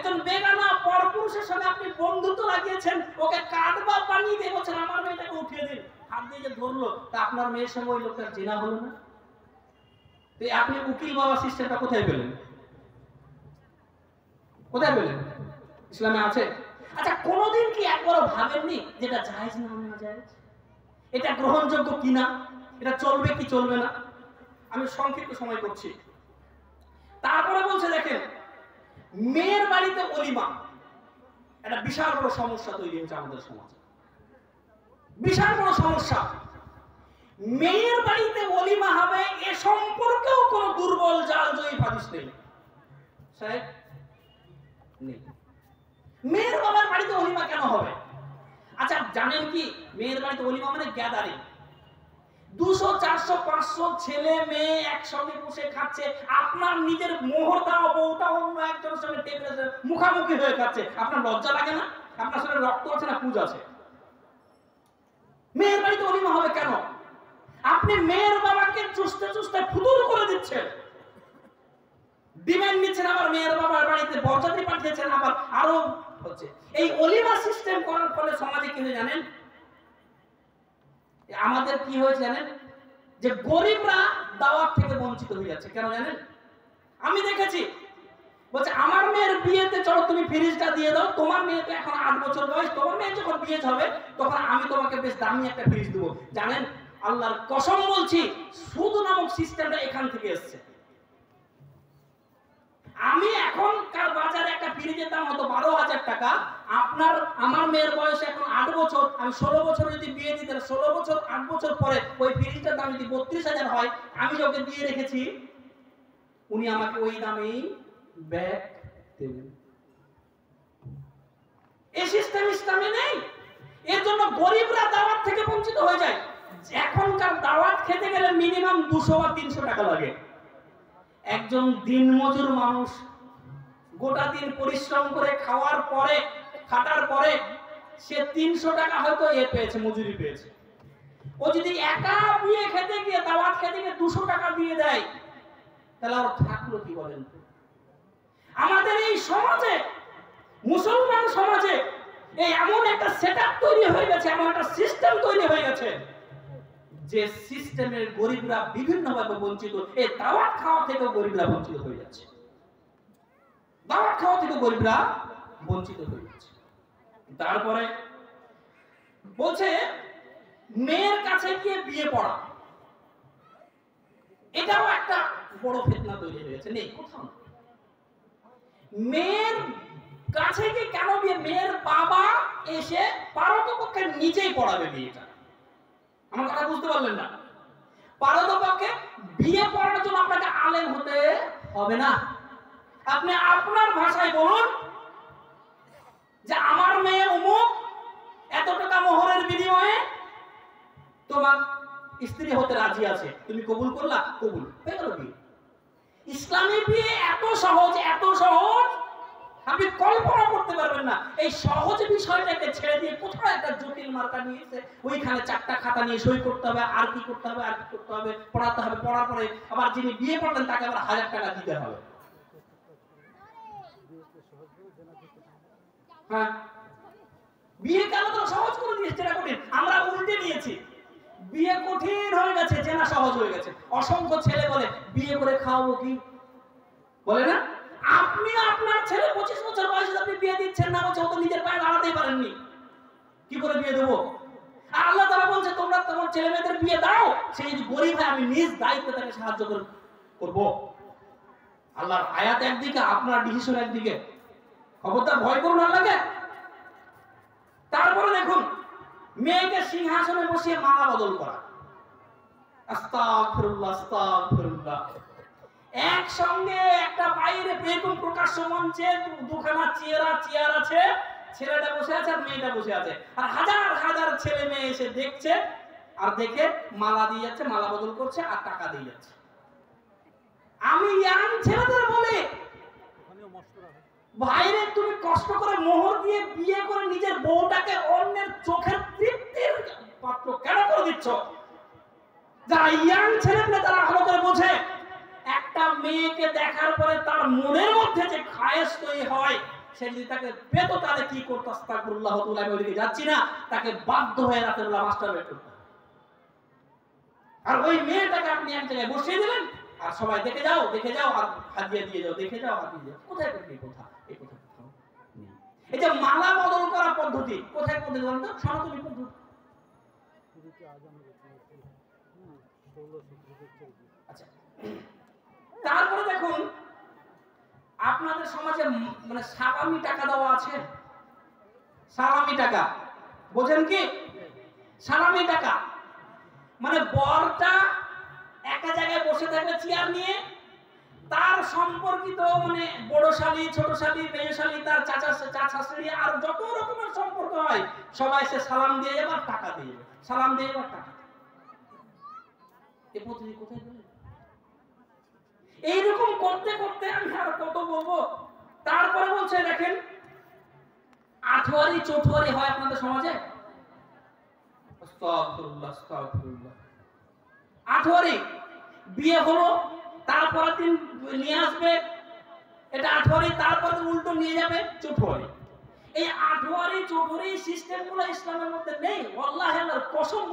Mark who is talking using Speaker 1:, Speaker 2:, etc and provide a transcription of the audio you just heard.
Speaker 1: একজন বেগানা পরপুরুষের সঙ্গে আপনি বন্ধুত্ব লাগিয়েছেন, ওকে কাটবা পানি দিয়ে বলছেন আমার মেয়েটাকে উঠিয়ে দিন, হাত দিয়ে যে ধরলো, তা আপনার মেয়ের সঙ্গে ওই লোকটার জিনা হলো না? তো আপনি উকিল বাবা সিস্টেমটা কোথায় পেলেন? কোথায় পেলেন? ইসলামে আছে? আচ্ছা, কোনদিন কি একবারও ভাবেননি যেটা জায়েজ না না জায়েজ, এটা গ্রহণযোগ্য কিনা, এটা চলবে কি চলবে না? আমি সংক্ষিপ্ত সময় করছি। তারপরে বলছে দেখেন, মেয়ের বাড়িতে ওলিমা একটা বিশাল বড় সমস্যা তৈরি হয়েছে আমাদের সমাজে, বিশাল বড় সমস্যা। মেয়ের বাড়িতে ওলিমা হবে এ সম্পর্কেও কোন দুর্বল জাল জয়ী হাদিস নেই সাহেব, নেই। মেয়ের বাবার বাড়িতে ওলিমা কেন হবে? আচ্ছা জানেন কি, মেয়ের বাড়িতে ওলিমা মানে গ্যাদারিং, 200 400 500 ছেলে মেয়ে একসঙ্গে বসে খাচ্ছে, আপনার নিজের মোহরটা বউটা অন্য একজনের সঙ্গে টেবিলে মুখামুখি হয়ে খাচ্ছে, আপনার লজ্জা লাগে না? আপনার শরীরে রক্ত আছে না পুজ আছে? মেয়ের বাড়িতে ওলিমা হবে কেন? আপনি মেয়ের বাবাকে চুষতে চুষতে ফুতুর করে দিচ্ছেন, ডিমান্ড নিচ্ছেন, আবার মেয়ের বাবার বাড়িতে বরযাত্রী পাঠিয়েছেন, আবার আরো হচ্ছে। এই ওলিমা সিস্টেম করার ফলে সমাজে কি হয়ে জানেন? আমাদের কি হয়েছে জানেন? যে গরিবরা দাওয়াত থেকে বঞ্চিত হয়ে যাচ্ছে। কেন জানেন? আমি দেখেছি, বলছে আমার মেয়ের বিয়েতে চলো তুমি ফ্রিজটা দিয়ে দাও, তোমার মেয়ে তো এখন 8 বছর বয়স, তোমার মেয়ে যখন বিয়ে হবে তখন আমি তোমাকে বেশ দামি একটা ফ্রিজ দেবো। জানেন, আল্লাহর কসম বলছি, সুদ নামক সিস্টেমটা এখান থেকে এসেছে। আমি এখনকার বাজারে একটা ফ্রিজের দাম হতো 12,000 টাকা, আমার মেয়ের বয়স এখন 8 বছর, আমি 16 বছর যদি বিয়ে দিই, তাহলে 16 বছর 8 বছর পরে ওই ফ্রিজটার দাম যদি 32,000 হয়, আমি ওকে দিয়ে রেখেছি, উনি আমাকে ওই দামেই ব্যাগ দেবেন। এই সিস্টেম ইসলামে নেই, এর জন্য গরিবরা দাওয়াত থেকে বঞ্চিত হয়ে যায়। এখনকার দাওয়াত খেতে গেলে মিনিমাম 200 বা 300 টাকা লাগে। একজন দিনমজুর মানুষ গোটা দিন পরিশ্রম করে খাওয়ার পরে, খাটার পরে সে 300 টাকা হয়তো পেয়েছে, মজুরি পেয়েছে। ও যদি একা বিয়ে খেতে গিয়ে, দাওয়াত খেতে গিয়ে 200 টাকা দিয়ে দেয়, তাহলে আর থাকলো কি বলেন? আমাদের এই সমাজে, মুসলমান সমাজে এই এমন একটা সেটআপ তৈরি হয়ে গেছে, এমন একটা সিস্টেম তৈরি হয়ে গেছে, যে সিস্টেমের গরিবরা বিভিন্নভাবে বঞ্চিত। এই দাওয়াত খাওয়া থেকে গরিবরা বঞ্চিত হয়ে যাচ্ছে, দাওয়াত খাওয়া থেকে গরিবরা বঞ্চিত হয়ে যাচ্ছে। তারপরে বলছে মেয়ের কাছে গিয়ে বিয়ে পড়া, এটাও একটা বড় ফিতনা তৈরি হয়েছে। নেই কোথাও, মেয়ের কাছে গিয়ে কেন বিয়ে? মেয়ের বাবা এসে পারতপক্ষে নিজেই পড়াবে বিয়েটা। আমার কথা বুঝতে পারলেন না? পারতপক্ষে বিয়ে পড়ানোর জন্য আপনাকে আলেম হতে হবে না। আপনি আপনার ভাষায় বলুন যে আমার মেয়ে অমুক, এত টাকা মোহরের বিনিময়ে তোমার স্ত্রী হতে রাজি আছে, তুমি কবুল করলা? কবুল হয়ে গেল বিয়ে। ইসলামী বিয়ে এত সহজ, এত সহজ, আপনি কল্পনা করতে পারবেন না। এই সহজ বিষয়টাকে ছেড়ে দিয়ে কোথাও একটা জটিল মার্কা নিয়েছে, ওইখানে 4টা খাতা নিয়ে সই করতে হবে, আর কি করতে হবে, আর কি করতে হবে, পড়াতে হবে, পড়ার পরে আবার যিনি বিয়ে করলেন তাকে আবার 1000 টাকা দিতে হবে। হ্যাঁ, বিয়ে কেন তো সহজ করে দিয়েছে, এটা কঠিন। আমরা উল্টে নিয়েছি, বিয়ে কঠিন হয়ে গেছে, চেনা সহজ হয়ে গেছে। অসংখ্য ছেলে বলে বিয়ে করে খাওয়াবো কি, বলে না? আপনি আপনার ছেলে 25 বছর বয়সে আপনি বিয়ে দিচ্ছেন না, বলছে ও তো নিজের পায়ে দাঁড়াতেই পারেননি, কি করে বিয়ে দেবো? আর আল্লাহ তাআলা বলছে তোমরা তোমার ছেলে মেয়েদের বিয়ে দাও, সেই যে গরিব হয় আমি নিজ দায়িত্বে তাকে সাহায্য করব। আল্লাহর আয়াত একদিকে, আপনার ডিসিশন একদিকে। খবরদার ভয় করুন আল্লাহকে। তারপরে দেখুন, মেয়েকে সিংহাসনে বসিয়ে মালা বদল করা, আস্তাগফিরুল্লাহ আস্তাগফিরুল্লাহ। একসঙ্গে একটা বাইরে বেগুন প্রকাশ্য মঞ্চে দুখানা চেয়ার আছে, ছেলেটা বসে আছে আর মেয়েটা বসে আছে, আর হাজার হাজার ছেলে মেয়ে এসে দেখছে, আর দেখে মালা দিয়ে যাচ্ছে, মালা বদল করছে আর টাকা দিয়ে যাচ্ছে। আমি ইয়াং ছেলেদের বলি, বাইরে তুমি কষ্ট করে মোহর দিয়ে বিয়ে করে নিজের বউটাকে অন্যের চোখের তৃপ্তির পাত্র কেন করে দিচ্ছ? যারা ইয়াং ছেলেপেলে তারা ভালো করে বোঝে, একটা মেয়েকে দেখার পরে তার মনের মধ্যে যে খায়েশ তৈরি হয়, সে যদি তাকে পেতো তাহলে কি করতো? আস্তাগফিরুল্লাহ, আমি ওইদিকে যাচ্ছি না, তাকে বাধ্য হয়ে রাতের বেলা মাস্টারবেট করতে। আর ওই মেয়েটাকে আপনি এক জায়গায় বসিয়ে দিলেন, আর সবাই দেখে যাও আর হাদিয়া দিয়ে যাও, দেখে যাও হাদিয়া দিয়ে যাও। কোথায় এই কথা? এই কথা কোথাও নেই। এই যে মালা বদল করা পদ্ধতি, কোথায় পদ্ধতি বলেন তো? সনাতনী পদ্ধতি। আচ্ছা, তারপরে দেখুন আপনাদের সমাজে মানে সালামি টাকা দেওয়া আছে। সালামি টাকা বোঝেন কি? সালামি টাকা মানে বরটা একটা জায়গায় বসে থাকবে চেয়ার নিয়ে, তার সম্পর্কিত মানে বড় শালী, ছোট শালী, মেয়ে শালী, তার চাচা শাশুড়ি আর যত রকমের সম্পর্ক হয় সবাই সে সালাম দিয়ে যাবে আর টাকা দিয়ে যাবে, সালাম দিয়ে যাবে আর টাকা। এই পদ্ধতি কোথায় বলে? এইরকম করতে করতে আমি আর কত বলবো। তারপরে বলছে দেখেন, আঠোয়ারি চৌঠুয়ারি হয় আপনাদের সমাজে। আস্তাগফিরুল্লাহ, আস্তাগফিরুল্লাহ। আঠোয়ারি বিয়ে হলো, তারপরের দিন নিয়ে আসবে এটা আঠোয়ারি, তারপরে উল্টো নিয়ে যাবে চৌঠুয়ারি। এই আঠোয়ারি চৌঠুয়ারি সিস্টেম গুলো ইসলামের মধ্যে নেই। আল্লাহর কসম।